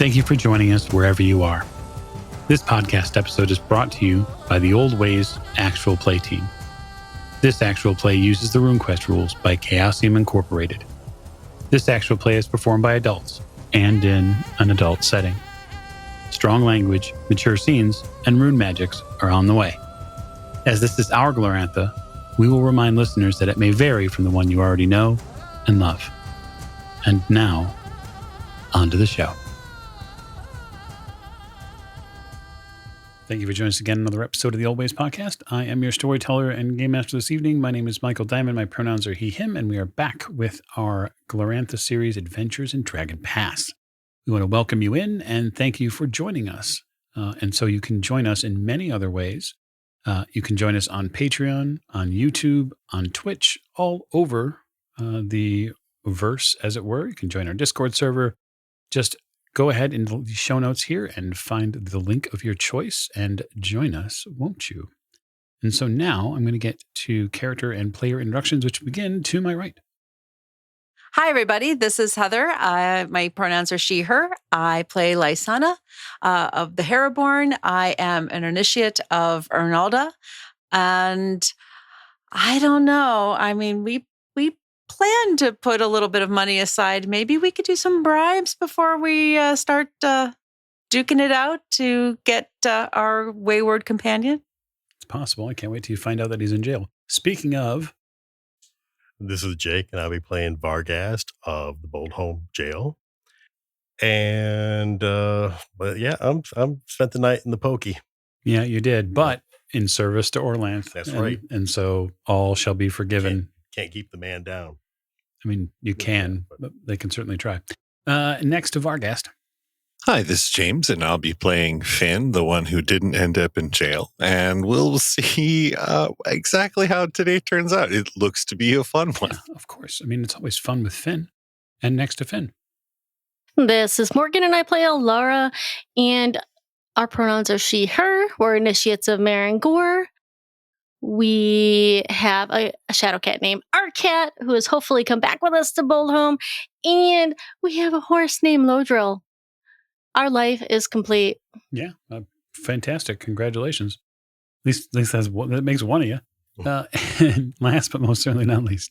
Thank you for joining us wherever you are. This podcast episode is brought to you by the Old Ways Actual Play team. This actual play uses the RuneQuest rules by Chaosium Incorporated. This actual play is performed by adults and in an adult setting. Strong language, mature scenes, and rune magics are on the way. As this is our Glorantha, we will remind listeners that it may vary from the one you already know and love. And now, on to the show. Thank you for joining us again on another episode of the Old Ways Podcast. I am your storyteller and game master this evening. My name is Michael Diamond. My pronouns are he, him, and we are back with our Glorantha series, Adventures in Dragon Pass. We want to welcome you in and thank you for joining us. And so you can join us in many other ways. You can join us on Patreon, on YouTube, on Twitch, all over the verse, as it were. You can join our Discord server. Just go ahead in the show notes here and find the link of your choice and join us, won't you? And so now I'm going to get to character and player introductions, which begin to my right. Hi, everybody. This is Heather. My pronouns are she, her. I play Lysana of the Haraborn. I am an initiate of Ernalda. And I don't know. I mean, we plan to put a little bit of money aside. Maybe we could do some bribes before we start duking it out to get our wayward companion. It's possible. I can't wait till you find out that he's in jail. Speaking of, this is Jake, and I'll be playing Vargast of the Bold Home Jail. And but yeah, I'm spent the night in the pokey. Yeah, you did, but in service to Orlanth. That's right. And so all shall be forgiven. Can't keep the man down. I mean, you can, but they can certainly try. Next to Vargast. Hi, this is James, and I'll be playing Finn, the one who didn't end up in jail. And we'll see exactly how today turns out. It looks to be a fun one. Yeah, of course. I mean, it's always fun with Finn. And next to Finn. This is Morgan, and I play Alara, and our pronouns are she, her. We're initiates of Marangor. We have a shadow cat named Arcat, who has hopefully come back with us to Boldhome. And we have a horse named Lodril. Our life is complete. Yeah, fantastic. Congratulations. At least that makes one of you. And last but most certainly not least.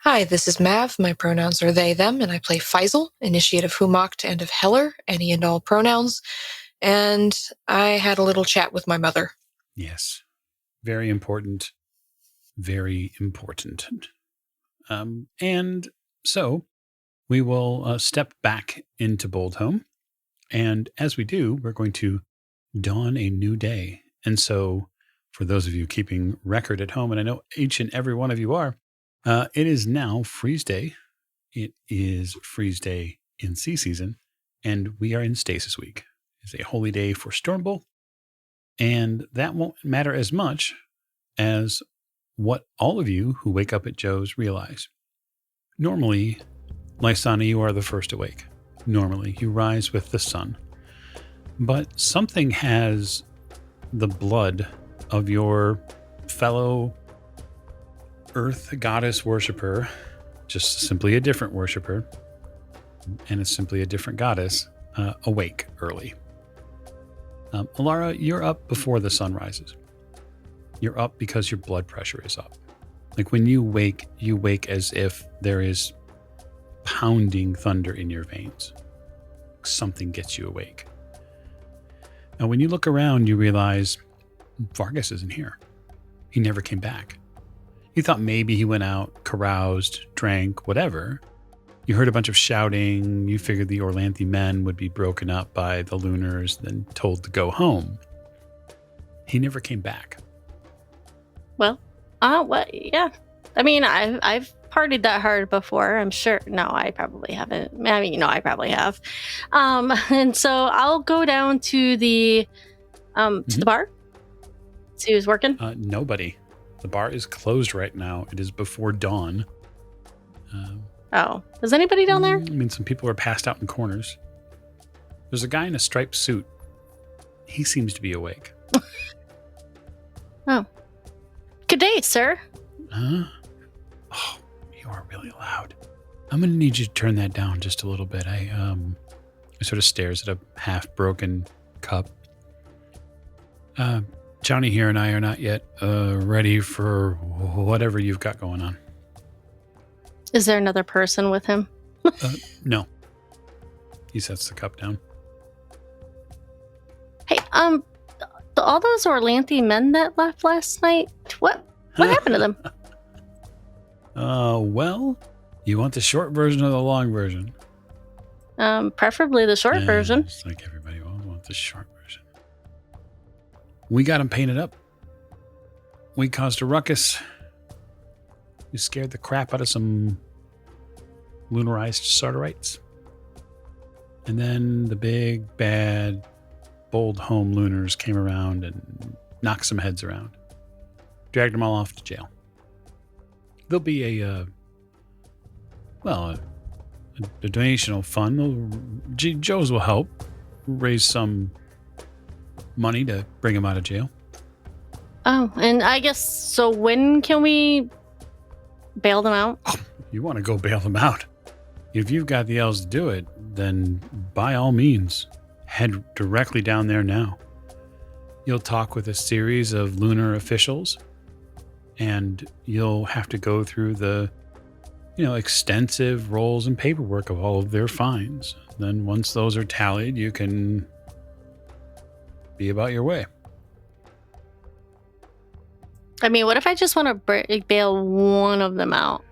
Hi, this is Mav. My pronouns are they, them, and I play Faisal, initiate of Humocht and of Heller, any and all pronouns. And I had a little chat with my mother. Yes. Very important. Very important. And so we will step back into Boldhome. And as we do, we're going to dawn a new day. And so for those of you keeping record at home, and I know each and every one of you are, it is now Freeze Day. It is Freeze Day in sea season, and we are in Stasis Week. It's a holy day for Stormbolt. And that won't matter as much as what all of you who wake up at Joe's realize. Normally, Lysana, you are the first awake. Normally, you rise with the sun. But something has the blood of your fellow Earth goddess worshiper, just simply a different worshiper, and it's simply a different goddess, awake early. Alara, you're up before the sun rises. You're up because your blood pressure is up. Like when you wake as if there is pounding thunder in your veins. Something gets you awake. Now, when you look around, you realize Vargas isn't here. He never came back. You thought maybe he went out, caroused, drank, whatever. You heard a bunch of shouting. You figured the Orlanthi men would be broken up by the Lunars, then told to go home. He never came back. Well, yeah. I mean, I've partied that hard before, I'm sure. No, I probably haven't. I mean, I probably have. And so I'll go down to the to the bar. See who's working. Nobody. The bar is closed right now. It is before dawn. Oh, is anybody down there? I mean, some people are passed out in corners. There's a guy in a striped suit. He seems to be awake. Oh. Good day, sir. Huh? Oh, you are really loud. I'm going to need you to turn that down just a little bit. I He sort of stares at a half-broken cup. Johnny here and I are not yet ready for whatever you've got going on. Is there another person with him? No. He sets the cup down. Hey, all those Orlanthe men that left last night, what happened to them? Well, you want the short version or the long version? Preferably the short version. It's like everybody wants the short version. We got them painted up. We caused a ruckus. We scared the crap out of some lunarized Sartorites. And then the big, bad, bold home lunars came around and knocked some heads around. Dragged them all off to jail. There'll be a donational fund. Joe's will help raise some money to bring him out of jail. Oh, and I guess, so when can we bail them out? You want to go bail them out? If you've got the elves to do it, then by all means, head directly down there now. You'll talk with a series of lunar officials, and you'll have to go through the, extensive rolls and paperwork of all of their fines. Then once those are tallied, you can be about your way. I mean, what if I just want to bail one of them out?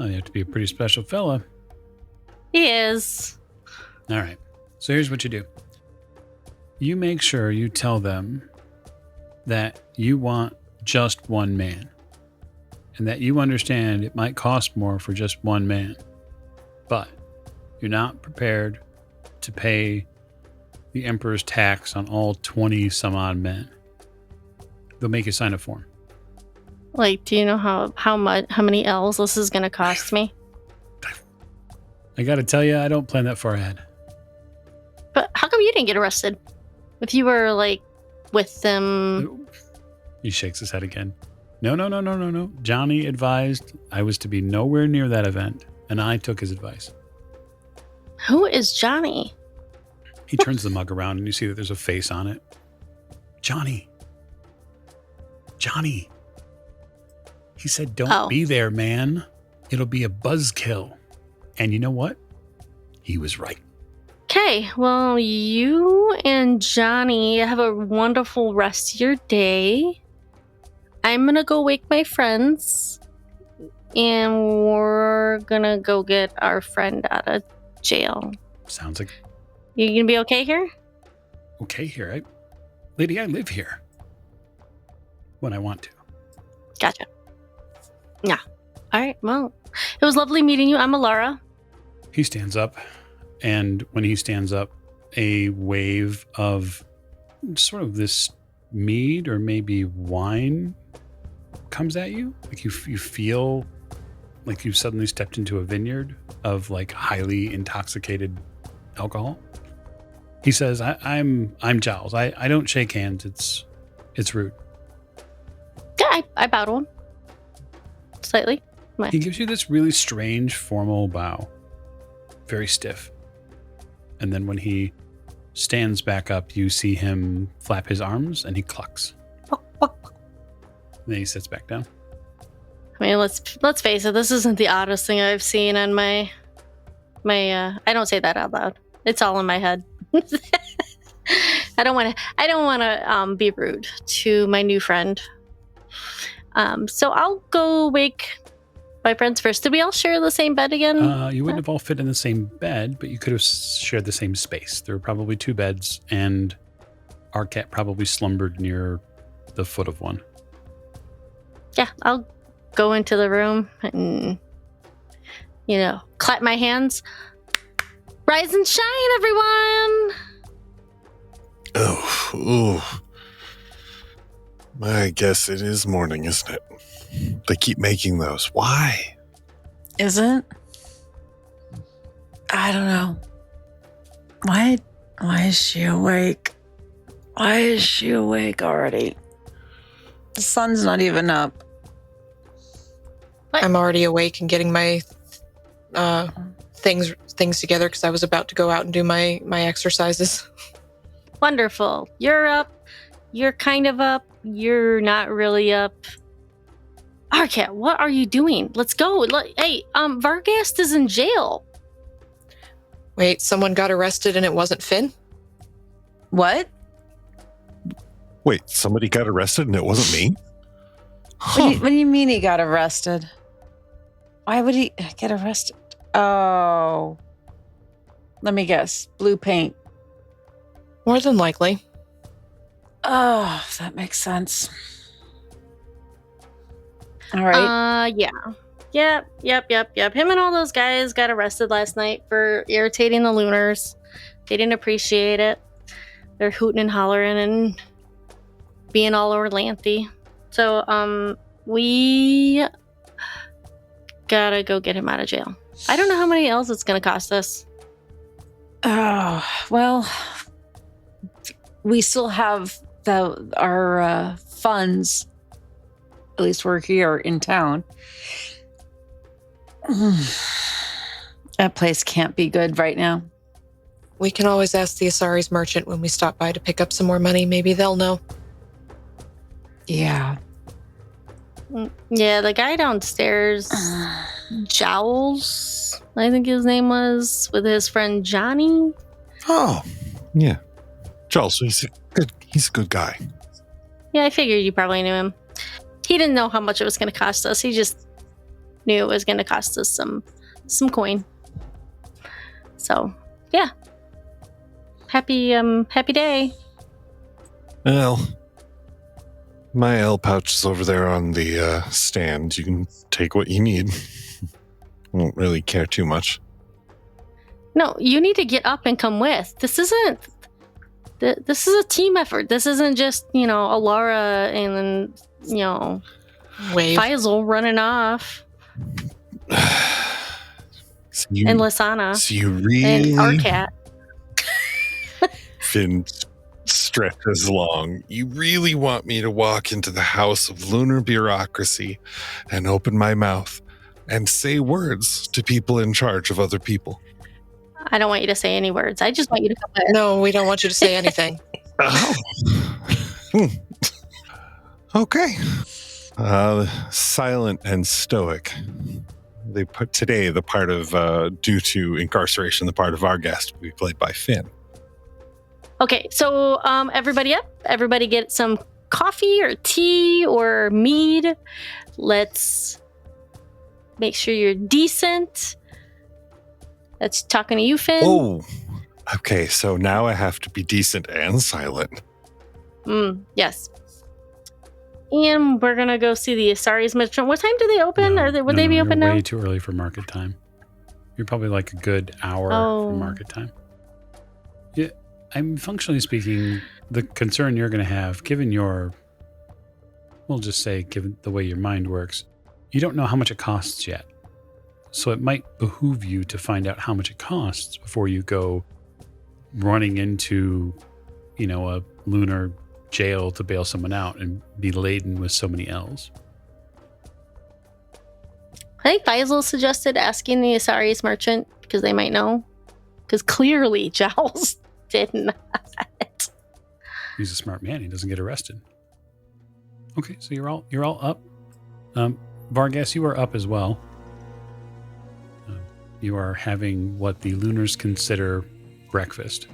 Oh, you have to be a pretty special fella. He is. All right. So here's what you do. You make sure you tell them that you want just one man, and that you understand it might cost more for just one man, but you're not prepared to pay the Emperor's tax on all 20 some odd men. They'll make you sign a form. Like, do you know how many L's this is going to cost me? I got to tell you, I don't plan that far ahead. But how come you didn't get arrested? If you were, like, with them... He shakes his head again. No. Johnny advised I was to be nowhere near that event, and I took his advice. Who is Johnny? He turns the mug around, and you see that there's a face on it. Johnny. He said, don't be there, man. It'll be a buzzkill. And you know what? He was right. Okay, well, you and Johnny have a wonderful rest of your day. I'm going to go wake my friends, and we're going to go get our friend out of jail. Sounds like... You going to be okay here? Okay here. Lady, I live here. When I want to. Gotcha. Yeah. All right, well, it was lovely meeting you. I'm Alara. He stands up, and when he stands up, a wave of sort of this mead or maybe wine comes at you. Like you feel like you've suddenly stepped into a vineyard of like highly intoxicated alcohol. He says, I'm Giles. I don't shake hands. It's rude. Yeah, I bow to him. Slightly. He gives you this really strange formal bow. Very stiff. And then when he stands back up, you see him flap his arms and he clucks. And then he sits back down. I mean, let's face it, this isn't the oddest thing I've seen on my I don't say that out loud. It's all in my head. I don't want to be rude to my new friend. So I'll go wake my friends first. Did we all share the same bed again? You wouldn't have all fit in the same bed, but you could have shared the same space. There were probably two beds, and our cat probably slumbered near the foot of one. Yeah, I'll go into the room and, clap my hands. Rise and shine, everyone! Oh. I guess it is morning, isn't it? They keep making those. Why? Isn't? I don't know. Why is she awake? Why is she awake already? The sun's not even up. I'm already awake and getting my things together because I was about to go out and do my exercises. Wonderful. You're up. You're kind of up. You're not really up. Arcat, what are you doing? Let's go. Hey, Vargast is in jail. Wait, someone got arrested and it wasn't Finn? What? Wait, somebody got arrested and it wasn't me? What do you mean he got arrested? Why would he get arrested? Oh. Let me guess. Blue paint. More than likely. Oh, that makes sense. All right. Yeah. Yep. Him and all those guys got arrested last night for irritating the Lunars. They didn't appreciate it. They're hooting and hollering and being all over Lanthy. So, we gotta go get him out of jail. I don't know how many L's it's gonna cost us. Oh, well, we still have our funds. At least we're here in town. That place can't be good right now. We can always ask the Asari's merchant when we stop by to pick up some more money. Maybe they'll know. Yeah. Yeah, the guy downstairs, Jowls, I think his name was, with his friend Johnny. Oh, yeah. Charles, he's a good guy. Yeah, I figured you probably knew him. He didn't know how much it was going to cost us. He just knew it was going to cost us some coin. So, yeah. Happy day. Well, my L pouch is over there on the stand. You can take what you need. I don't really care too much. No, you need to get up and come with. This is a team effort. This isn't just, Alara and then, Wave. Faisal running off. And Lasana. So you really... And Arcat. Finn stretches long. You really want me to walk into the house of lunar bureaucracy and open my mouth and say words to people in charge of other people? I don't want you to say any words. I just want you to come with. No, we don't want you to say anything. Oh. Okay. Silent and stoic. They put today the part of, due to incarceration, the part of Vargast will be played by Finn. Okay, so everybody up. Everybody get some coffee or tea or mead. Let's make sure you're decent. That's talking to you, Finn. Oh, okay. So now I have to be decent and silent. Yes. And we're gonna go see the Asari's merchant. What time do they open? Would they be open now? Way too early for market time. You're probably like a good hour from market time. Yeah, I'm functionally speaking. The concern you're going to have, given we'll just say, given the way your mind works, you don't know how much it costs yet. So it might behoove you to find out how much it costs before you go running into, a lunar jail to bail someone out and be laden with so many L's. I think Faisal suggested asking the Asari's merchant because they might know. Because clearly Jowls did not. He's a smart man. He doesn't get arrested. Okay, so you're all up. Vargas, you are up as well. You are having what the Lunars consider breakfast.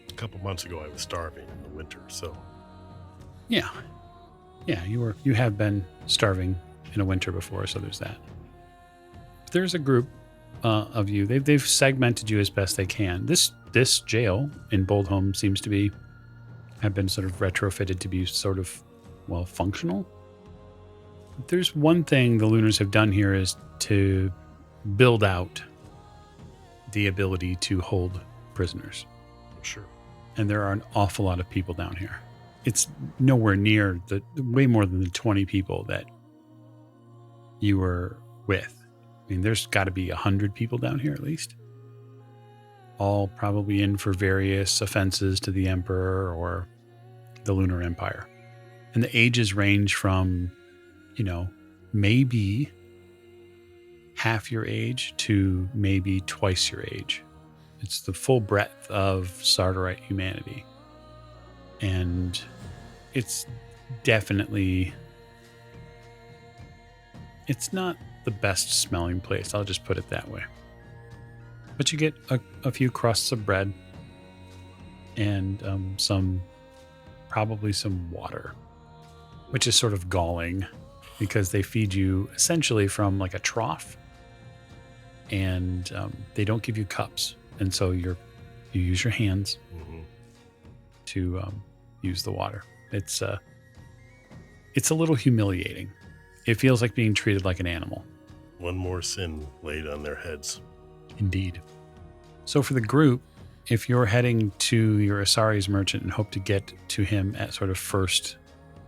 A couple months ago, I was starving in the winter, so... Yeah, you have been starving in a winter before, so there's that. There's a group of you. They've segmented you as best they can. This jail in Boldholm seems to have been sort of retrofitted to be sort of, functional. There's one thing the Lunars have done here is to build out the ability to hold prisoners. Sure. And there are an awful lot of people down here. It's nowhere near way more than the 20 people that you were with. I mean, there's got to be 100 people down here at least. All probably in for various offenses to the Emperor or the Lunar Empire. And the ages range from, maybe half your age to maybe twice your age. It's the full breadth of Sardarite humanity. And it's definitely... It's not the best smelling place, I'll just put it that way. But you get a few crusts of bread and probably some water, which is sort of galling because they feed you essentially from like a trough, and they don't give you cups, and so you use your hands to use the water. It's a little humiliating. It feels like being treated like an animal. One more sin laid on their heads. Indeed. So for the group, if you're heading to your Asari's merchant and hope to get to him at sort of first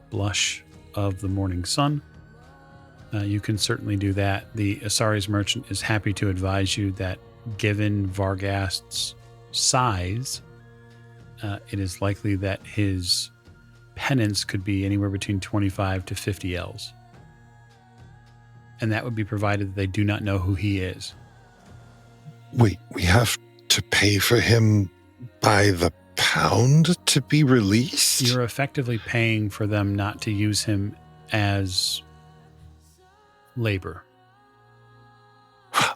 blush of the morning sun, you can certainly do that. The Asari's merchant is happy to advise you that given Vargast's size, it is likely that his penance could be anywhere between 25 to 50 Ls. And that would be provided that they do not know who he is. Wait, we have to pay for him by the pound to be released? You're effectively paying for them not to use him as labor.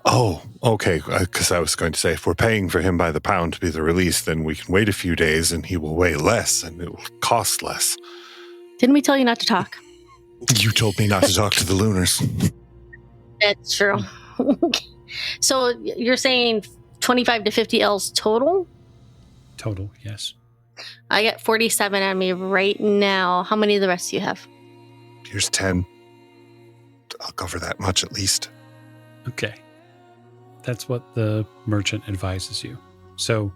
Oh, okay. Because I was going to say, if we're paying for him by the pound to be the release, then we can wait a few days and he will weigh less and it will cost less. Didn't we tell you not to talk? You told me not to talk to the Lunars. That's true. So you're saying 25 to 50 Ls total? Total, yes. I got 47 on me right now. How many of the rest do you have? Here's 10. I'll cover that much at least. Okay. That's what the merchant advises you. So,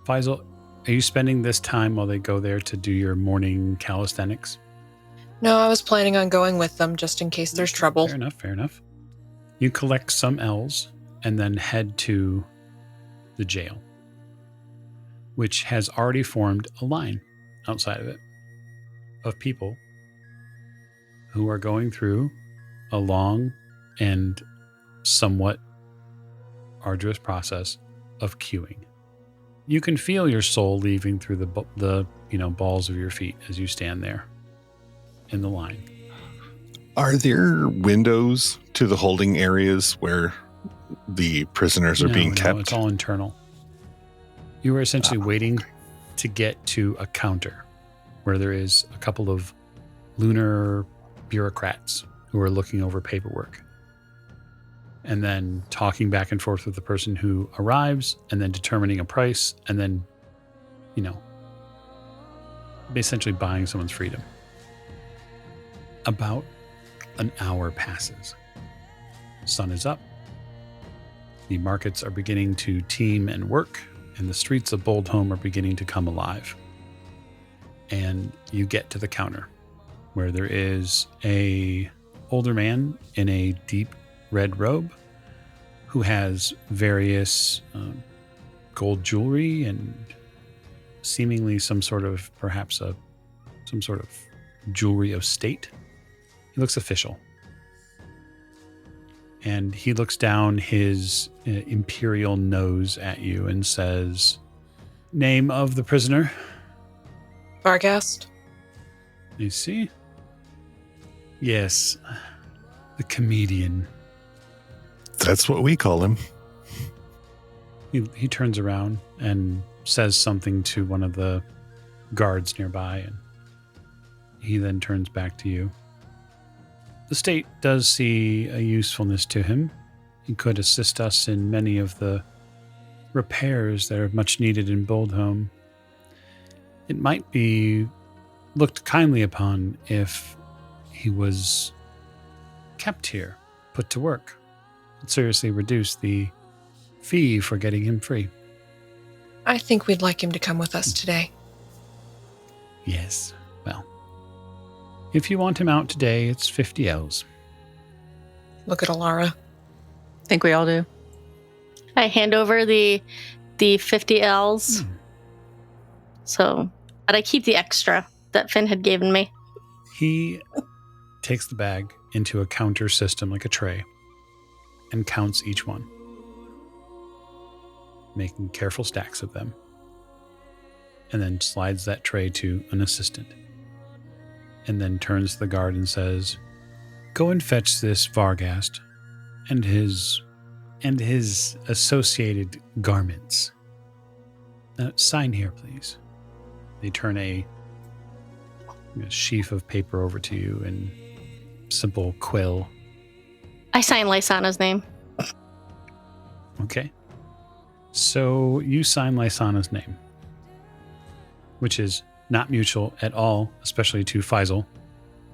Faisal, are you spending this time while they go there to do your morning calisthenics? No, I was planning on going with them just in case there's trouble. Fair enough. You collect some Ls and then head to the jail, which has already formed a line outside of it of people who are going through a long and somewhat arduous process of queuing. You can feel your soul leaving through the balls of your feet as you stand there in the line. Are there windows to the holding areas where the prisoners are being kept? No, it's all internal. You are essentially waiting to get to a counter where there is a couple of lunar bureaucrats who are looking over paperwork and then talking back and forth with the person who arrives and then determining a price and then, essentially buying someone's freedom. About an hour passes. Sun is up. The markets are beginning to teem and work, and the streets of Boldhome are beginning to come alive. And you get to the counter, where there is a older man in a deep red robe who has various gold jewelry and seemingly some sort of jewelry of state. He looks official. And he looks down his imperial nose at you and says, "Name of the prisoner?" Vargast? You see? Yes, the comedian. That's what we call him. He turns around and says something to one of the guards nearby, and he then turns back to you. The state does see a usefulness to him. He could assist us in many of the repairs that are much needed in Boldhome. It might be looked kindly upon if he was kept here, put to work. It'd seriously reduce the fee for getting him free. I think we'd like him to come with us today. Yes, well, if you want him out today, it's 50 Ls. Look at Alara. I think we all do. I hand over the 50 Ls. So, but I keep the extra that Finn had given me. He takes the bag into a counter system like a tray and counts each one, making careful stacks of them, and then slides that tray to an assistant, and then turns to the guard and says, "Go and fetch this Vargast and his associated garments. Sign here, please." They turn a sheaf of paper over to you in simple quill. I sign Lysana's name. Okay. So you sign Lysana's name, which is not mutual at all, especially to Faisal,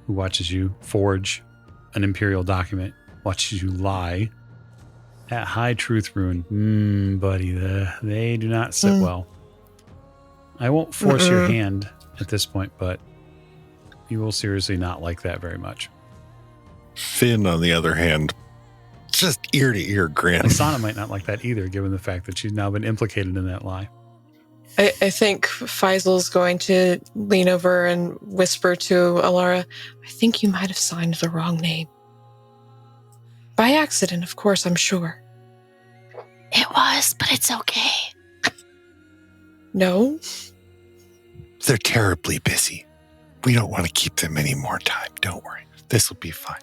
who watches you forge an imperial document, watches you lie. That high truth rune, buddy, they do not sit well. I won't force your hand at this point, but you will seriously not like that very much. Finn, on the other hand, just ear to ear grin. Lysana might not like that either, given the fact that she's now been implicated in that lie. I think Faisal's going to lean over and whisper to Alara, "I think you might have signed the wrong name." By accident, of course, I'm sure. It was, but it's okay. No? They're terribly busy. We don't want to keep them any more time. Don't worry. This will be fine.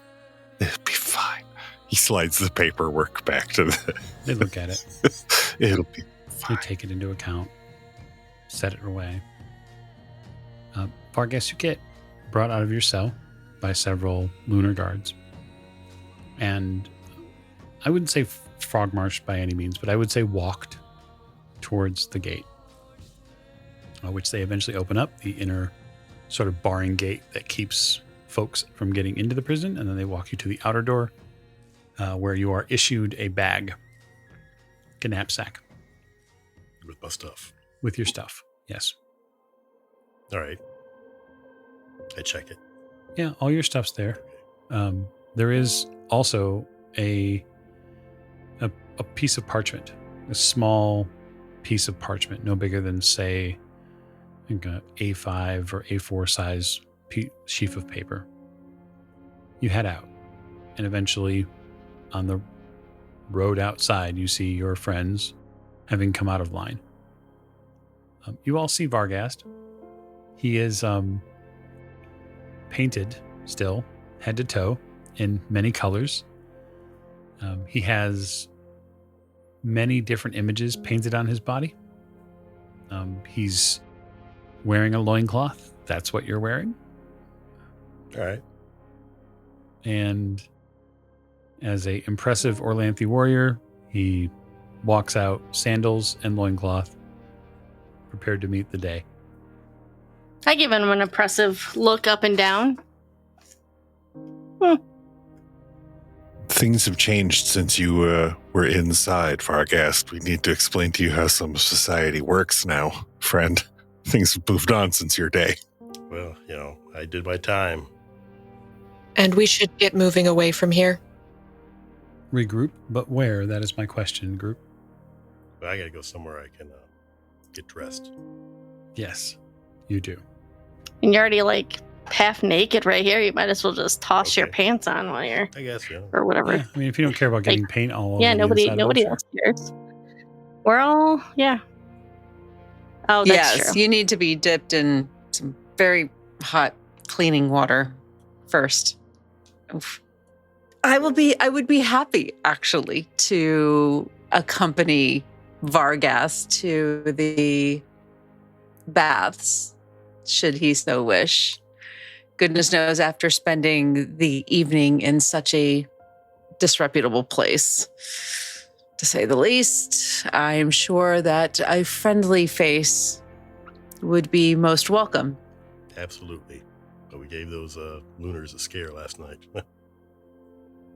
It'll be fine. He slides the paperwork back to the... They look at it. It'll be fine. They take it into account, set it away. Vargas, you get brought out of your cell by several lunar guards. And I wouldn't say frog marched by any means, but I would say walked towards the gate, which they eventually open up, the inner sort of barring gate that keeps folks from getting into the prison. And then they walk you to the outer door where you are issued a bag, a knapsack. With my stuff. With your stuff, yes. All right. I check it. Yeah, all your stuff's there. There is also a piece of parchment, a small piece of parchment, no bigger than, say, I think an A5 or A4 size sheaf of paper. You head out, and eventually on the road outside, you see your friends having come out of line. You all see Vargast. He is painted still, head to toe, in many colors. He has many different images painted on his body. He's wearing a loincloth. That's what you're wearing. All right. And as a impressive Orlanthe warrior, he walks out, sandals and loincloth, prepared to meet the day. I give him an impressive look up and down. Things have changed since you were inside, Vargast. We need to explain to you how some of society works now, friend. Things have moved on since your day. Well, I did my time. And we should get moving away from here. Regroup, but where? That is my question, group. But I got to go somewhere I can get dressed. Yes, you do. And you're already half naked right here. You might as well just toss your pants on while you're, I guess, or whatever. Yeah, I mean, if you don't care about getting paint all over Yeah, the nobody inside, sure. else cares. We're all, yeah. Oh, that's Yes, true. you need to be dipped in some very hot cleaning water first. Oof. I would be happy actually to accompany Vargas to the baths, should he so wish. Goodness knows, after spending the evening in such a disreputable place, to say the least, I am sure that a friendly face would be most welcome. Absolutely. But we gave those lunars a scare last night.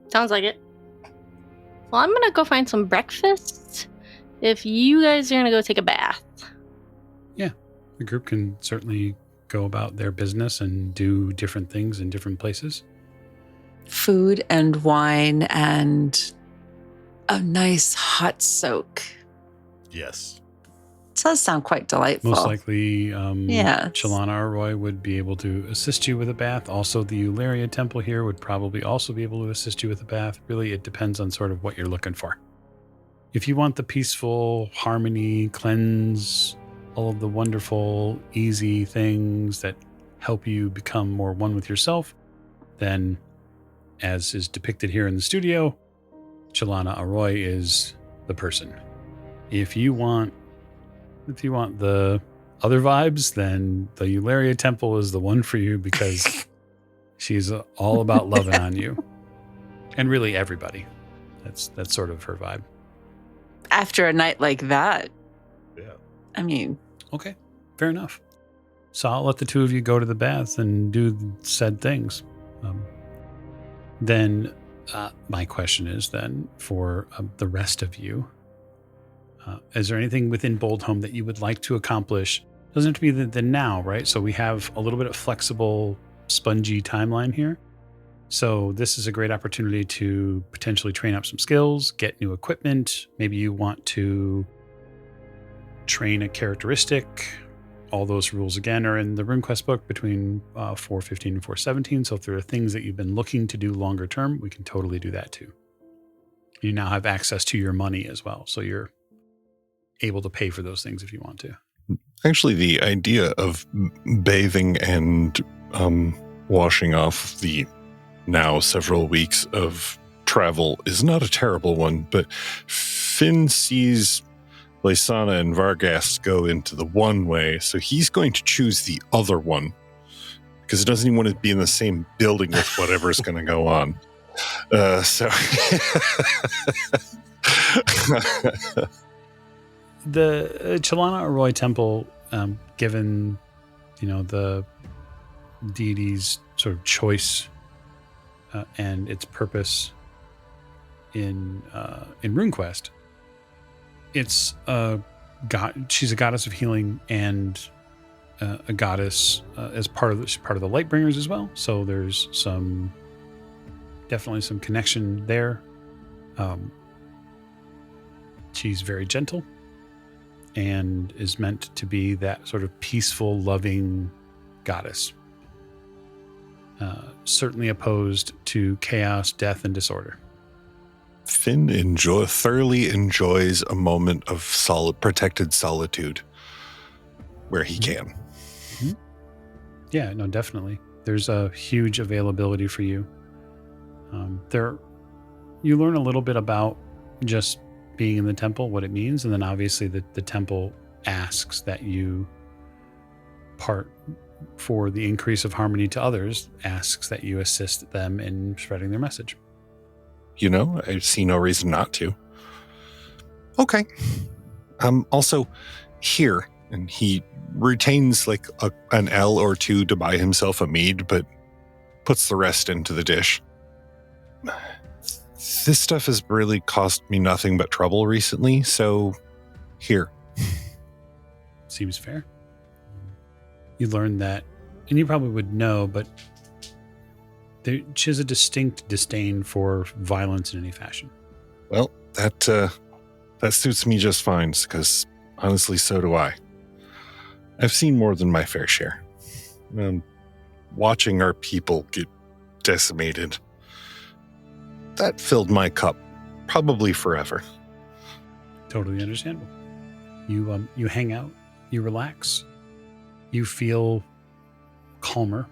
Sounds like it. Well, I'm going to go find some breakfast if you guys are going to go take a bath. Yeah, the group can certainly go about their business and do different things in different places. Food and wine and a nice hot soak. Yes. does sound quite delightful. Most likely, Yes. Chalana Roy would be able to assist you with a bath. Also, the Eularia Temple here would probably also be able to assist you with a bath. Really, it depends on sort of what you're looking for. If you want the peaceful harmony, cleanse, all of the wonderful, easy things that help you become more one with yourself, then, as is depicted here in the studio, Chalana Arroy is the person. If you want the other vibes, then the Eularia Temple is the one for you because she's all about loving on you. And really everybody. That's sort of her vibe. After a night like that, Yeah. I mean, Okay, fair enough. So I'll let the two of you go to the baths and do said things. Then my question is then for the rest of you, is there anything within Bold Home that you would like to accomplish? Doesn't have to be the now, right? So we have a little bit of flexible, spongy timeline here. So this is a great opportunity to potentially train up some skills, get new equipment. Maybe you want to train a characteristic. All those rules, again, are in the RuneQuest book between 415 and 417. So if there are things that you've been looking to do longer term, we can totally do that too. You now have access to your money as well. So you're able to pay for those things if you want to. Actually, the idea of bathing and washing off the now several weeks of travel is not a terrible one, but Finn sees Lysana and Vargast go into the one way, so he's going to choose the other one because he doesn't even want to be in the same building with whatever's going to go on. So The Chalana Arroy Temple, given the deity's sort of choice and its purpose in RuneQuest, it's a god. She's a goddess of healing and a goddess as part of the Lightbringers as well. So there's definitely some connection there. She's very gentle and is meant to be that sort of peaceful, loving goddess. Certainly opposed to chaos, death, and disorder. Finn thoroughly enjoys a moment of protected solitude where he can. Mm-hmm. Yeah, no, definitely. There's a huge availability for you. You learn a little bit about just being in the temple, what it means, and then obviously the temple asks that you part for the increase of harmony to others, asks that you assist them in spreading their message. I see no reason not to. Okay. Also, here, and he retains like an L or two to buy himself a mead, but puts the rest into the dish. This stuff has really cost me nothing but trouble recently, so here. Seems fair. You learn that, and you probably would know, but she has a distinct disdain for violence in any fashion. Well, that suits me just fine, because honestly, so do I. I've seen more than my fair share. Watching our people get decimated, that filled my cup, probably forever. Totally understandable. You hang out, you relax, you feel calmer,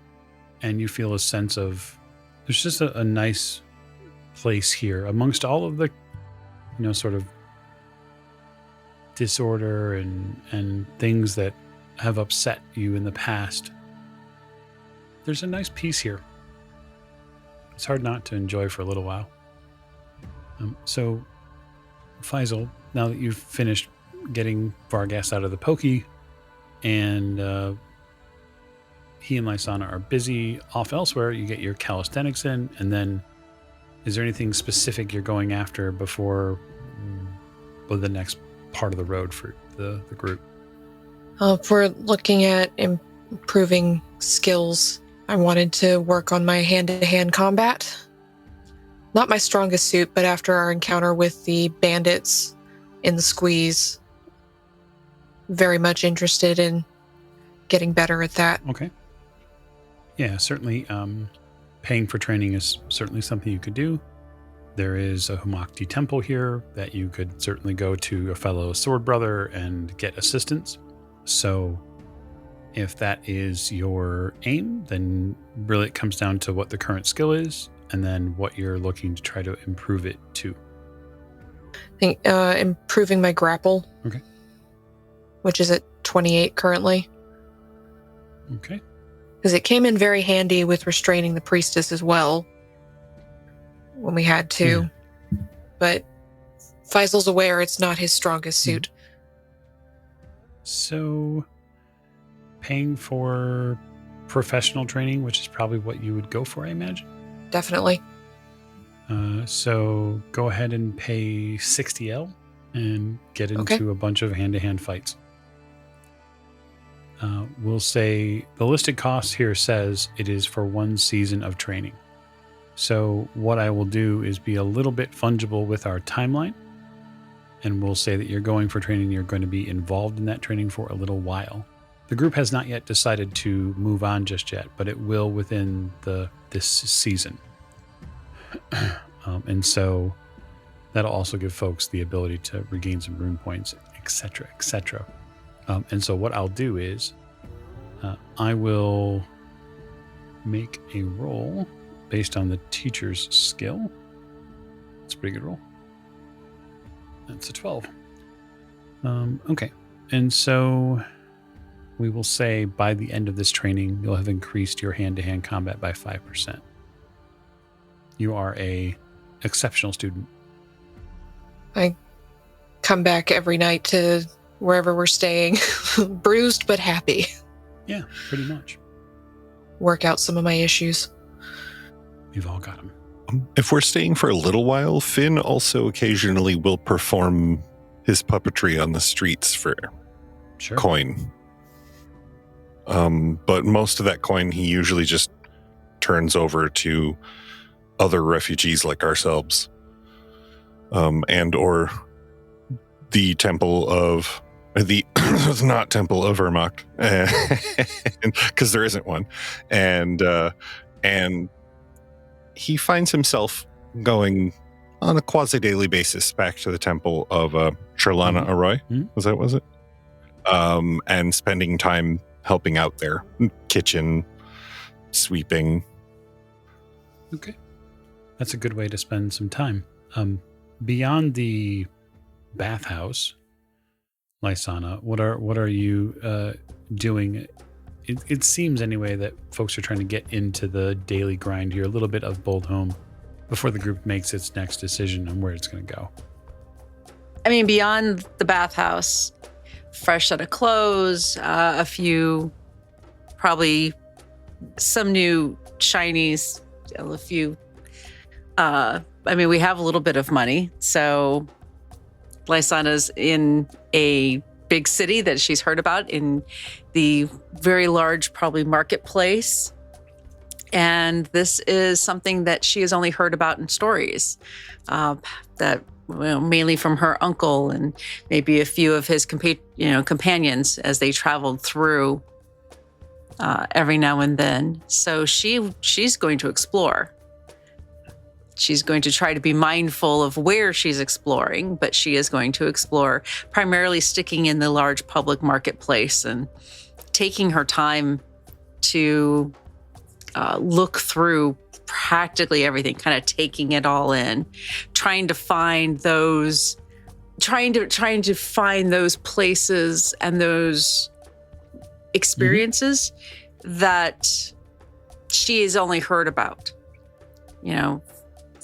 and you feel a sense of there's just a nice place here amongst all of the sort of disorder and things that have upset you in the past. There's a nice peace here. It's hard not to enjoy for a little while. So, Faisal, now that you've finished getting Vargast out of the pokey, and he and Lysana are busy off elsewhere, you get your calisthenics in, and then is there anything specific you're going after before the next part of the road for the group? If we're looking at improving skills, I wanted to work on my hand-to-hand combat. Not my strongest suit, but after our encounter with the bandits in the squeeze, very much interested in getting better at that. Okay. Yeah, certainly. Paying for training is certainly something you could do. There is a Humakti temple here that you could certainly go to a fellow sword brother and get assistance. So if that is your aim, then really it comes down to what the current skill is and then what you're looking to try to improve it to. I think improving my grapple. Okay. Which is at 28 currently. Okay. Because it came in very handy with restraining the priestess as well when we had to. Yeah. But Faisal's aware it's not his strongest suit. So paying for professional training, which is probably what you would go for, I imagine. Definitely. So go ahead and pay 60L and get into a bunch of hand-to-hand fights. We'll say the listed cost here says it is for 1 season of training. So what I will do is be a little bit fungible with our timeline. And we'll say that you're going for training. You're going to be involved in that training for a little while. The group has not yet decided to move on just yet, but it will within this season. And so that'll also give folks the ability to regain some rune points, etc., etc. And so what I'll do is I will make a roll based on the teacher's skill. It's a pretty good roll. That's a 12. Okay. And so we will say by the end of this training, you'll have increased your hand-to-hand combat by 5%. You are a exceptional student. I come back every night to wherever we're staying, bruised but happy. Yeah, pretty much. Work out some of my issues. We've all got them. If we're staying for a little while, Finn also occasionally will perform his puppetry on the streets for coin. But most of that coin he usually just turns over to other refugees like ourselves, and or the temple of the not temple of Ermac, because there isn't one, and he finds himself going on a quasi-daily basis back to the temple of Trelana Arroy. Was it? And spending time helping out there, kitchen, sweeping. Okay. That's a good way to spend some time. Beyond the bathhouse, Lysana, what are you doing? It seems anyway that folks are trying to get into the daily grind here, a little bit of Bold Home before the group makes its next decision on where it's going to go. I mean, beyond the bathhouse, fresh set of clothes, a few, probably some new shinies, a few. I mean, we have a little bit of money, so Lysana's in a big city that she's heard about in the very large, probably marketplace. And this is something that she has only heard about in stories, that mainly from her uncle and maybe a few of his companions as they traveled through every now and then. So she's going to explore. She's going to try to be mindful of where she's exploring, but she is going to explore, primarily sticking in the large public marketplace and taking her time to look through practically everything, kind of taking it all in, trying to find those places and those experiences that she has only heard about,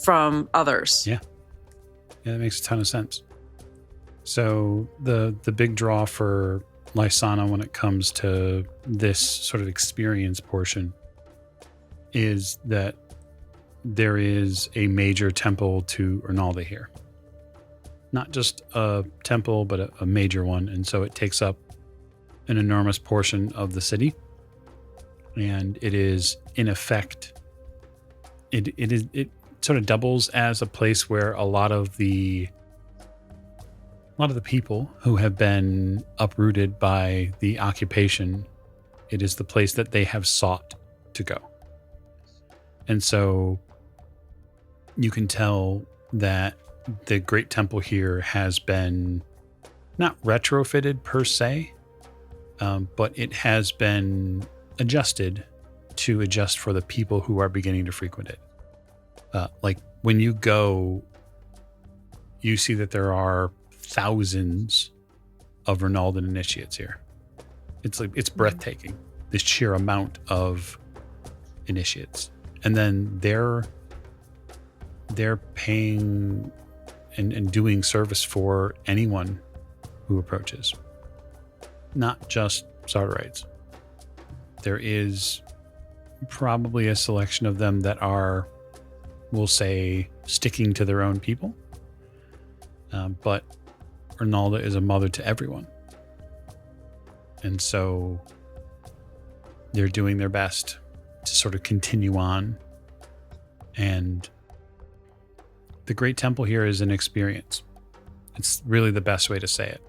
from others. Yeah, that makes a ton of sense. So the big draw for Lysana when it comes to this sort of experience portion is that there is a major temple to Ernalda here. Not just a temple, but a major one. And so it takes up an enormous portion of the city. And it is, in effect, it sort of doubles as a place where a lot of the lot of the people who have been uprooted by the occupation, it is the place that they have sought to go. And so you can tell that the Great Temple here has been not retrofitted per se, but it has been adjusted to adjust for the people who are beginning to frequent it. Like when you go, you see that there are thousands of Ronaldan initiates here. It's breathtaking, the sheer amount of initiates. And then they're paying and doing service for anyone who approaches, not just Sartorites. There is probably a selection of them that are, we'll say, sticking to their own people. But Ronalda is a mother to everyone. And so they're doing their best to sort of continue on. And the Great Temple here is an experience. It's really the best way to say it.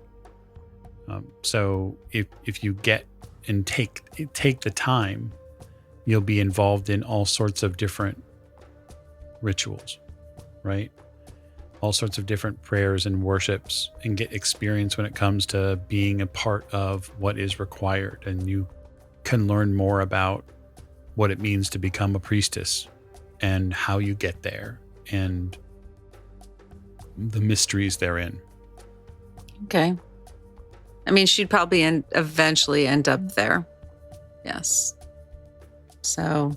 So if you get and take the time, you'll be involved in all sorts of different rituals, right? All sorts of different prayers and worships, and get experience when it comes to being a part of what is required. And you can learn more about what it means to become a priestess and how you get there and the mysteries therein. Okay. I mean, she'd probably eventually end up there. Yes. So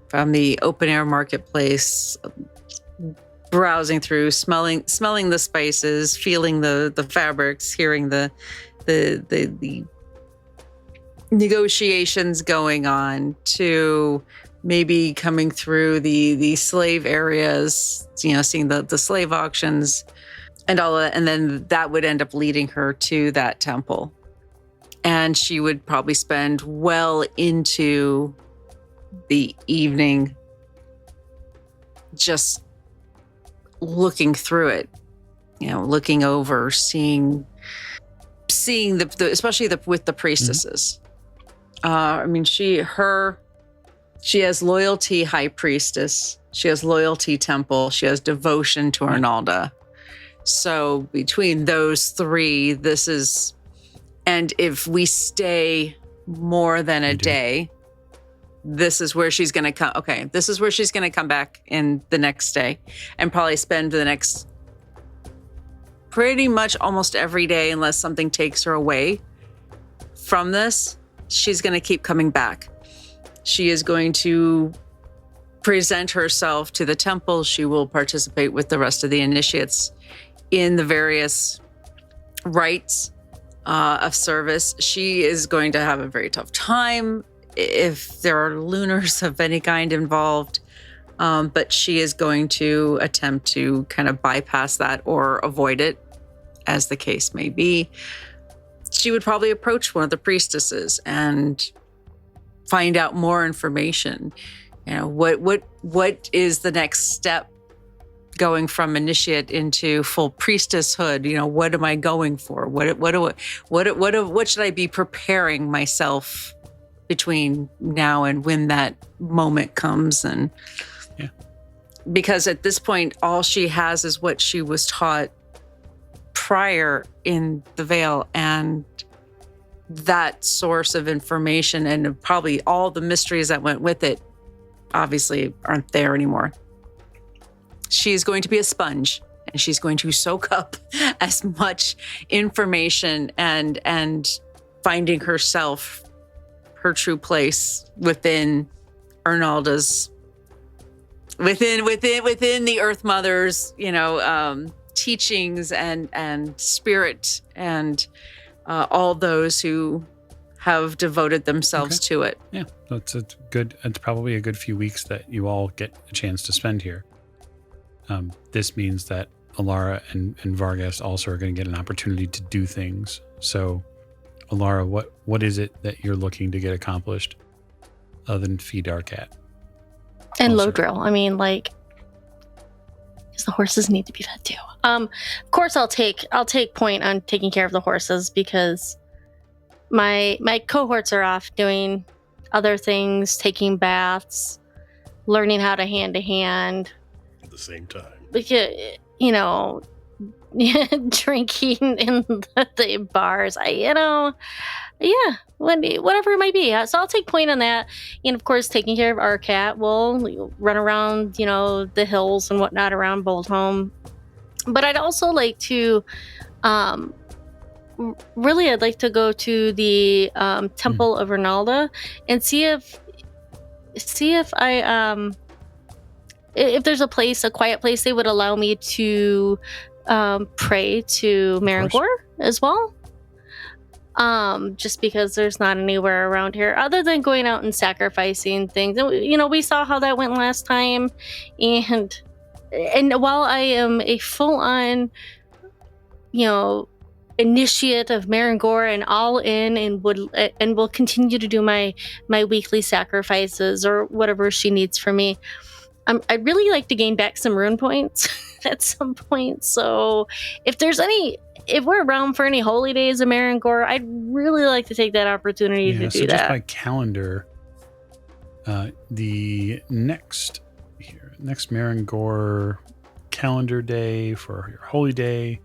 from the open air marketplace, browsing through, smelling the spices, feeling the fabrics, hearing the negotiations going on, to maybe coming through the slave areas, seeing the slave auctions and all that. And then that would end up leading her to that temple. And she would probably spend well into the evening just looking through it, looking over, seeing the especially with the priestesses. Mm-hmm. I mean, she has loyalty high priestess, she has loyalty temple, she has devotion to Arnalda. So between those three, and if we stay more than a day, this is where she's going to come. Okay, this is where she's going to come back in the next day and probably spend the next pretty much almost every day, unless something takes her away from this. She's going to keep coming back. She is going to present herself to the temple. She will participate with the rest of the initiates in the various rites of service. She is going to have a very tough time if there are lunars of any kind involved, but she is going to attempt to kind of bypass that or avoid it, as the case may be. She would probably approach one of the priestesses and find out more information. What is the next step going from initiate into full priestesshood? What am I going for? What should I be preparing myself between now and when that moment comes? And because at this point, all she has is what she was taught prior in the Vale, and that source of information and probably all the mysteries that went with it obviously aren't there anymore. She's going to be a sponge, and she's going to soak up as much information and finding herself, her true place within Arnalda's, within the Earth Mother's, teachings and spirit, and all those who have devoted themselves to it. Yeah, it's probably a good few weeks that you all get a chance to spend here. This means that Alara and Vargast also are going to get an opportunity to do things. So, Alara, what is it that you're looking to get accomplished other than feed our cat? And low drill. I mean, because the horses need to be fed too. Of course, I'll take point on taking care of the horses because my cohorts are off doing other things, taking baths, learning how to hand At the same time. because drinking in the bars. Whatever it might be. So I'll take point on that. And of course, taking care of our cat. We'll run around, the hills and whatnot around Boldhome. But I'd also like to, really, I'd like to go to the Temple of Ronalda and see if I if there's a quiet place they would allow me to pray to Marangor as well. Just because there's not anywhere around here other than going out and sacrificing things. We saw how that went last time, and while I am a full-on, initiate of Marangor and all in, and will continue to do my weekly sacrifices or whatever she needs from me. I'd really like to gain back some rune points at some point. So if we're around for any holy days of Marangor, I'd really like to take that opportunity to do that. Just by calendar, the next Marangor calendar day for your holy day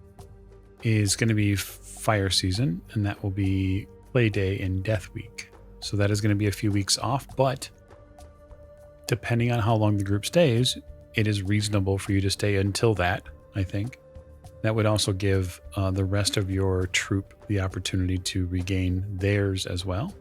is going to be fire season, and that will be play day and death week. So that is going to be a few weeks off, but depending on how long the group stays, it is reasonable for you to stay until that, I think. That would also give the rest of your troop the opportunity to regain theirs as well.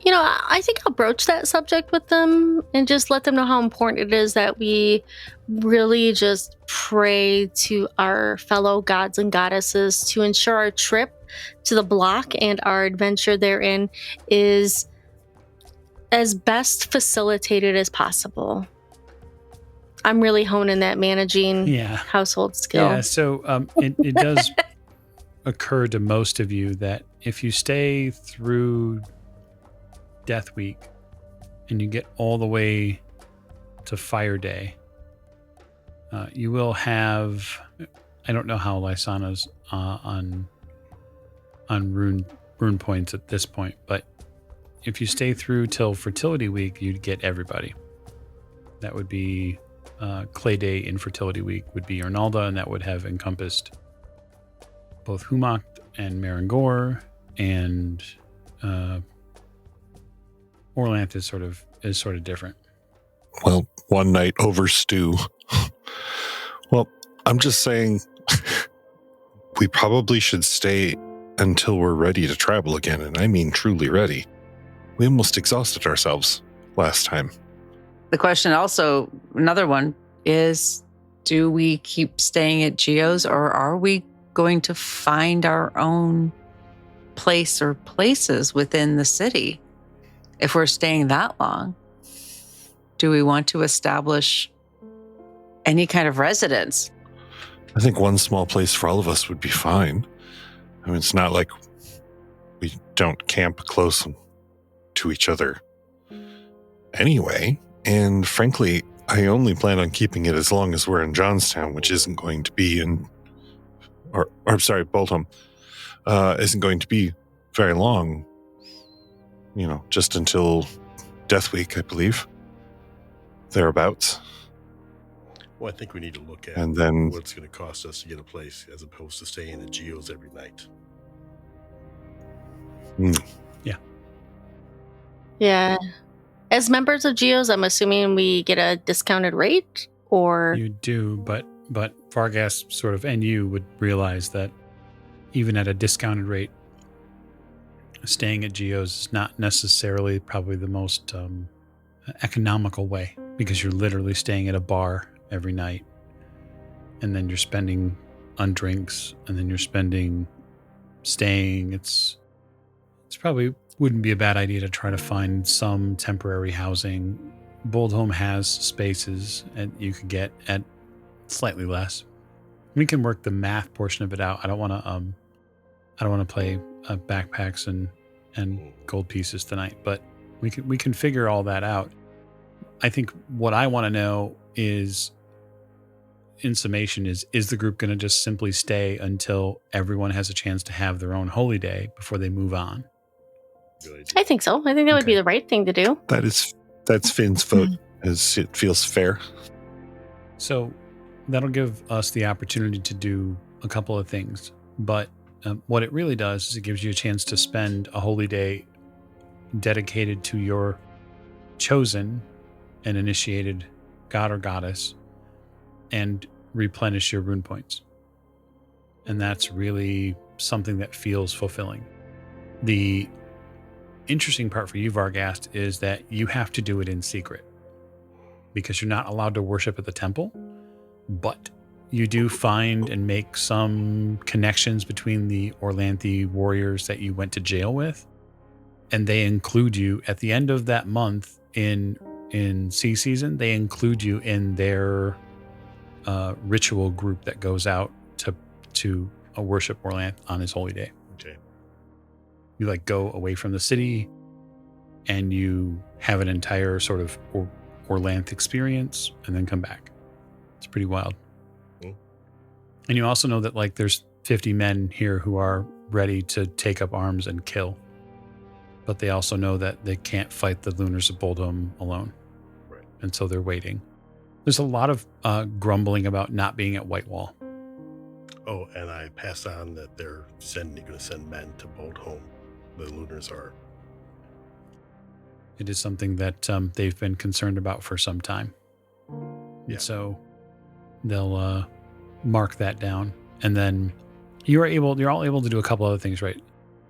I think I'll broach that subject with them and just let them know how important it is that we really just pray to our fellow gods and goddesses to ensure our trip to the block and our adventure therein is as best facilitated as possible. I'm really honing that managing household skill. Yeah, so it does occur to most of you that if you stay through Death Week and you get all the way to Fire Day, you will have, I don't know how Lysana's on rune points at this point, but if you stay through till Fertility Week, you'd get everybody. That would be Clay Day in Fertility Week would be Arnalda, and that would have encompassed both Humak and Marangor, and Orlanth is sort of different. Well, one night over stew. Well, I'm just saying we probably should stay until we're ready to travel again, and I mean truly ready. We almost exhausted ourselves last time. The question also, another one, is do we keep staying at Geo's, or are we going to find our own place or places within the city? If we're staying that long, do we want to establish any kind of residence? I think one small place for all of us would be fine. I mean, it's not like we don't camp close to each other anyway. And frankly, I only plan on keeping it as long as we're in Johnstown, which isn't going to be Boldhome, isn't going to be very long. Just until Death Week, I believe. Thereabouts. Well, I think we need to look at and then what it's going to cost us to get a place as opposed to staying at Geo's every night. Yeah. As members of Geo's, I'm assuming we get a discounted rate, or you do, but Vargast sort of, and you would realize that even at a discounted rate, staying at Geo's is not necessarily probably the most economical way, because you're literally staying at a bar every night, and then you're spending on drinks, and then you're staying. It's probably wouldn't be a bad idea to try to find some temporary housing. Boldhome has spaces, and you could get at slightly less. We can work the math portion of it out. I don't want to play backpacks and gold pieces tonight, but we can figure all that out. I think what I want to know is in summation, is the group going to just simply stay until everyone has a chance to have their own holy day before they move on? I think so. I think that would be the right thing to do. That's Finn's vote, as it feels fair. So that'll give us the opportunity to do a couple of things. But what it really does is it gives you a chance to spend a holy day dedicated to your chosen and initiated god or goddess and replenish your rune points. And that's really something that feels fulfilling. The interesting part for you, Vargast, is that you have to do it in secret because you're not allowed to worship at the temple, but you do find and make some connections between the Orlanthe warriors that you went to jail with, and they include you at the end of that month in sea season. They include you in their ritual group that goes out to worship Orlanthe on his holy day. Okay. You like go away from the city and you have an entire sort of Orlanthe experience and then come back. It's pretty wild. Mm. And you also know that like there's 50 men here who are ready to take up arms and kill. But they also know that they can't fight the Lunars of Boldholm alone. Right. And so they're waiting. There's a lot of grumbling about not being at Whitewall. Oh, and I pass on that they're going to send men to Boldholm. The Lunars are. It is something that they've been concerned about for some time. Yeah. And so they'll mark that down. And then you're all able to do a couple other things, right?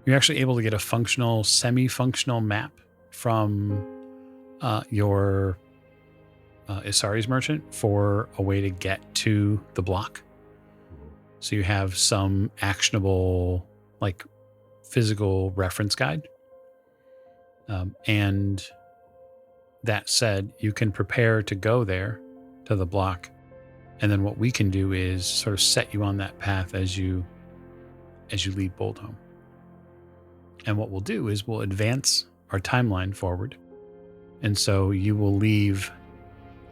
You're actually able to get a functional, semi-functional map from your Isari's merchant for a way to get to the block. So you have some actionable, like, physical reference guide. And that said, you can prepare to go there to the block. And then what we can do is sort of set you on that path as you leave Boldholm. And what we'll do is we'll advance our timeline forward. And so you will leave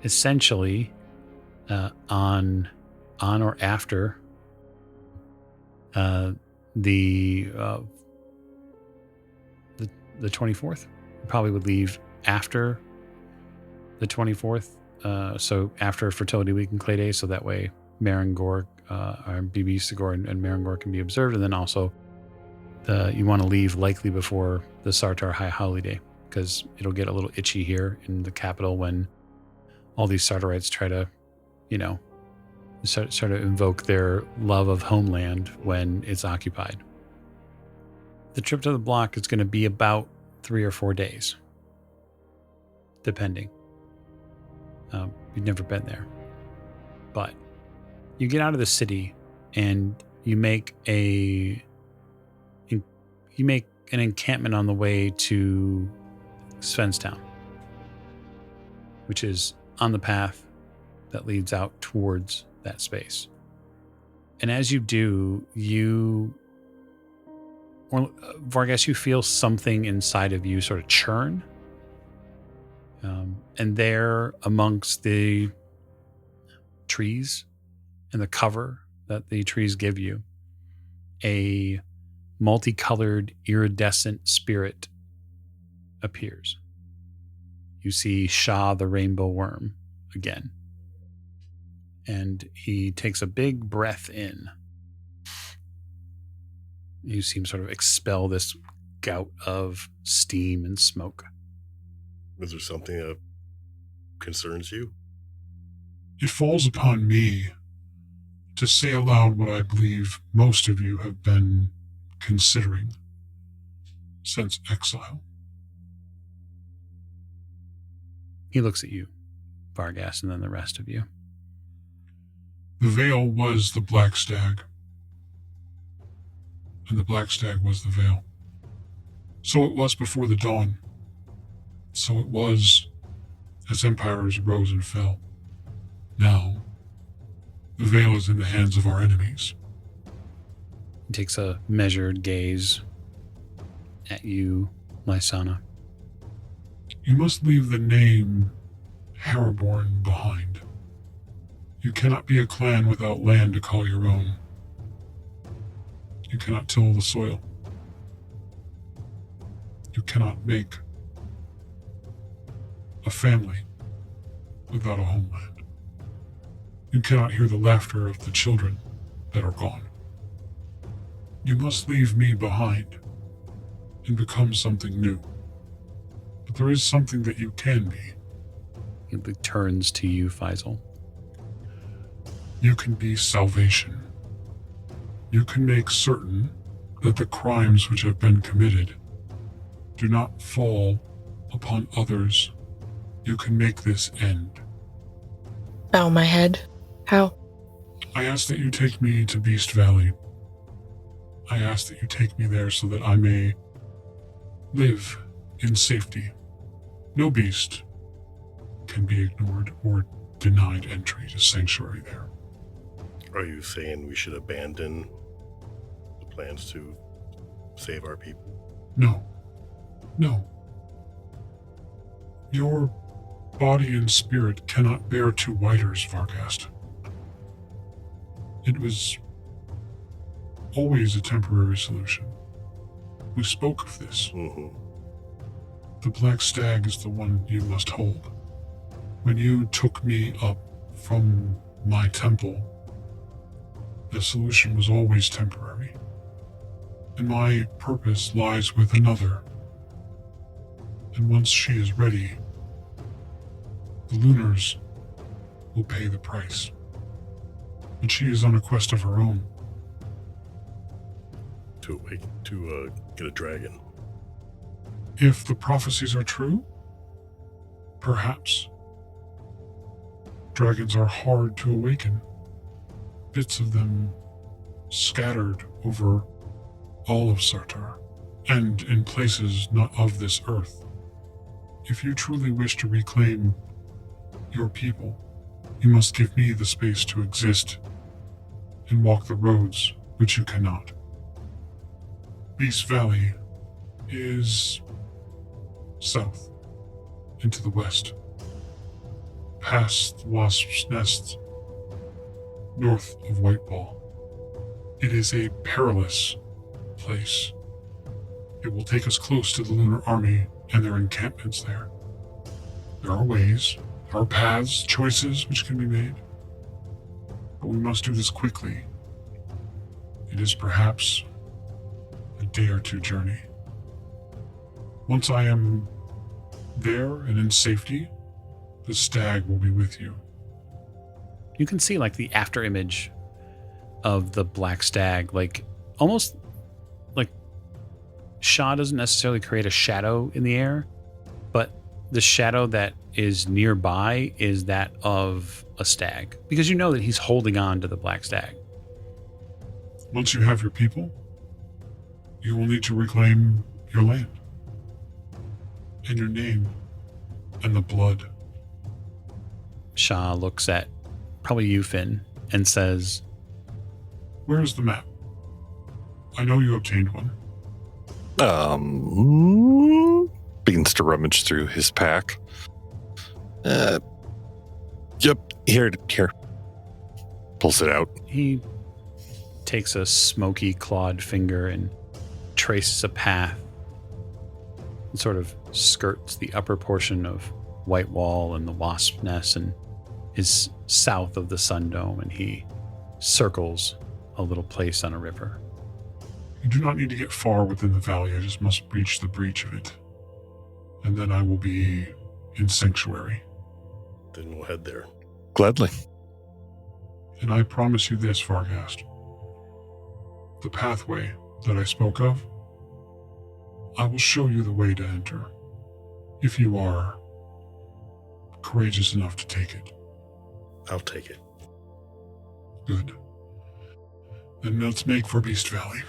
essentially on or after the 24th. You probably would leave after the 24th. So after Fertility Week and Clay Day, so that way Marangor, or BB Sigor and Marangor can be observed. And then also you want to leave likely before the Sartar High Holiday, because it'll get a little itchy here in the capital when all these Sartarites try to, sort of invoke their love of homeland when it's occupied. The trip to the block is going to be about 3 or 4 days, depending. You've never been there. But you get out of the city and you make an encampment on the way to Svenstown, which is on the path that leads out towards that space. And as you do, Vargas, you feel something inside of you sort of churn. And there amongst the trees and the cover that the trees give you, a multicolored iridescent spirit appears. You see Shah the rainbow worm again. And he takes a big breath in. You see him sort of expel this gout of steam and smoke. Is there something that concerns you? It falls upon me to say aloud what I believe most of you have been considering since exile. He looks at you, Vargas, and then the rest of you. The Vale was the Black Stag, and the Black Stag was the Vale. So it was before the dawn. So it was as empires rose and fell. Now, the Vale is in the hands of our enemies. He takes a measured gaze at you, Lysana. You must leave the name Haraborn behind. You cannot be a clan without land to call your own. You cannot till the soil. You cannot make a family without a homeland. You cannot hear the laughter of the children that are gone. You must leave me behind and become something new. But there is something that you can be. He turns to you, Faisal. You can be salvation. You can make certain that the crimes which have been committed do not fall upon others. You can make this end. Bow my head. How? I ask that you take me to Beast Valley. I ask that you take me there so that I may live in safety. No beast can be ignored or denied entry to sanctuary there. Are you saying we should abandon the plans to save our people? No. No. Your body and spirit cannot bear two whiters, Vargast. It was always a temporary solution. We spoke of this. Mm-hmm. The Black Stag is the one you must hold. When you took me up from my temple, the solution was always temporary. And my purpose lies with another. And once she is ready, the Lunars will pay the price. But she is on a quest of her own. To get a dragon. If the prophecies are true, perhaps. Dragons are hard to awaken. Bits of them scattered over all of Sartar, and in places not of this earth. If you truly wish to reclaim your people, you must give me the space to exist and walk the roads which you cannot. Beast Valley is south into the west, past the Wasp's Nest, north of Whiteball. It is a perilous place. It will take us close to the Lunar Army and their encampments there. There are ways, there are paths, choices which can be made, but we must do this quickly. It is perhaps a day or two journey. Once I am there and in safety, the stag will be with you. You can see like the after image of the black stag, like almost like Shah doesn't necessarily create a shadow in the air, but the shadow that is nearby is that of a stag, because you know that he's holding on to the black stag. Once you have your people, you will need to reclaim your land and your name and the blood. Shah looks at probably you, Finn, and says, Where is the map? I know you obtained one. Begins to rummage through his pack. Yep, here. Pulls it out. he takes a smoky clawed finger and traces a path and sort of skirts the upper portion of White Wall and the Wasp Nest and is south of the Sun Dome, and he circles a little place on a river. You do not need to get far within the valley. I just must breach the breach of it. And then I will be in sanctuary. Then we'll head there. Gladly. And I promise you this, Vargast. The pathway that I spoke of, I will show you the way to enter, if you are courageous enough to take it. I'll take it. Good. Then let's make for Beast Valley.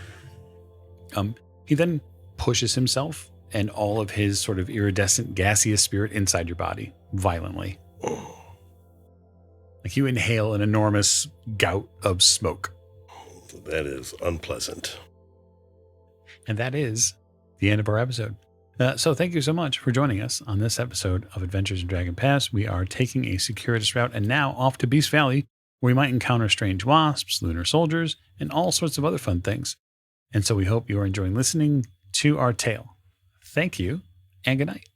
He then pushes himself and all of his sort of iridescent gaseous spirit inside your body violently. Like you inhale an enormous gout of smoke. That is unpleasant. And that is the end of our episode. So thank you so much for joining us on this episode of Adventures in Dragon Pass. We are taking a circuitous route and now off to Beast Valley We might encounter strange wasps, lunar soldiers, and all sorts of other fun things. And so we hope you are enjoying listening to our tale. Thank you, and good night.